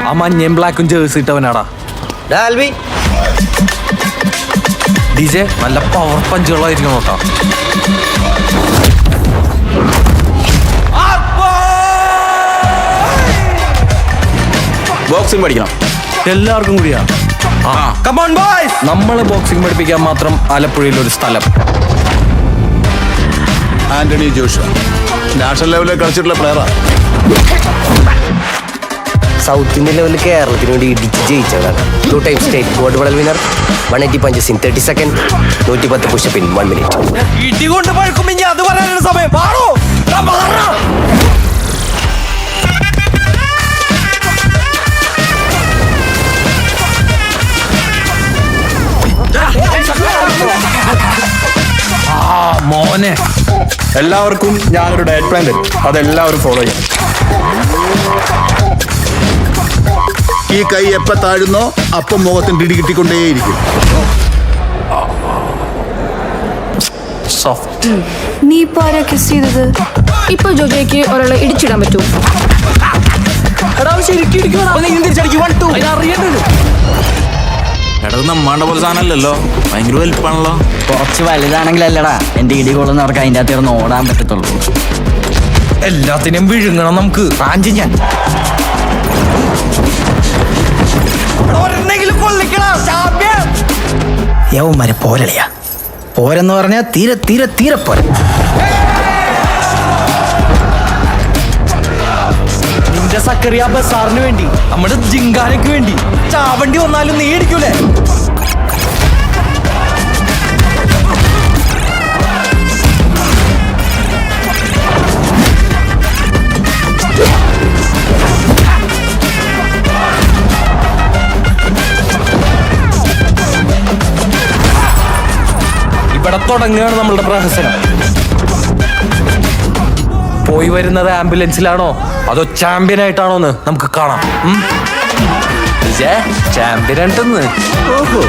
ആ മഞ്ഞയും ബ്ലാക്കും ജേഴ്സി ഇട്ടവനാടാ. ഡിജെ നല്ല പവർ പഞ്ചുകളായിരിക്കും നോട്ടാ. ബോക്സിംഗ് പഠിക്കണം എല്ലാവർക്കും കൂടിയാ. നമ്മള് ബോക്സിംഗ് പഠിപ്പിക്കാൻ മാത്രം ആലപ്പുഴയിൽ ഒരു സ്ഥലം. ആന്റണി ജോഷ നാഷണൽ ലെവലിൽ കളിച്ചിട്ടുള്ള പ്ലെയറാ. സൗത്ത് ഇന്ത്യൻ ലെവലിൽ കേരളത്തിന് വേണ്ടി ഇടിച്ച് ജയിച്ചവരാണ്. 2 times state gold medal winner. 180 punches in 30 seconds. 110 push-up in 1 minute. ഇടികൊണ്ട് പഴക്കും ഇനി അത് പറയാനുള്ള സമയം. മോനെ, എല്ലാവർക്കും ഞാനൊരു ഡയറ്റ് പ്ലാൻ തരും, അതെല്ലാവരും ഫോളോ ചെയ്യണം. ഈ കൈ എപ്പ താഴുന്നോ അപ്പം മുഖത്തിന് ഇടി കിട്ടിക്കൊണ്ടേയിരിക്കും. നീ ഇപ്പൊ ആരാ കിസ് ചെയ്തത്? ഇപ്പൊ ജോജോയ്ക്ക് ഒരാളെ ഇടിച്ചിടാൻ പറ്റൂ? എടാ നമ്മാണ്ട പോലെ സാധനമല്ലല്ലോ, ഭയങ്കര വലിപ്പാണല്ലോ. കുറച്ച് വലുതാണെങ്കിലല്ലടാ എന്റെ ഇടി കൊള്ളുന്നവർക്ക് അതിൻ്റെ അകത്ത് ഇറന്ന് ഓടാൻ പറ്റത്തുള്ളൂ. എല്ലാത്തിനും വിഴുങ്ങണം നമുക്ക്. റാഞ്ചി ഞാൻ യവന്മാരെ പോരളിയാ. പോരെന്ന് പറഞ്ഞാൽ തീരെ തീരെ തീരെ പോരെ. നിന്റെ സക്കറിയ ബസാറിന് വേണ്ടി, നമ്മുടെ ജിങ്കാനയ്ക്ക് വേണ്ടി ചാവണ്ടി വന്നാലും നീ അടിക്കൂലേ? ഇവിടെ തുടങ്ങുകയാണ് നമ്മളുടെ പ്രഹസനം. പോയി വരുന്നത് ആംബുലൻസിലാണോ അതോ ചാമ്പ്യൻ ആയിട്ടാണോന്ന് നമുക്ക് കാണാം. ചാമ്പ്യൻ ആയിട്ടെന്ന്. ഓഹോ.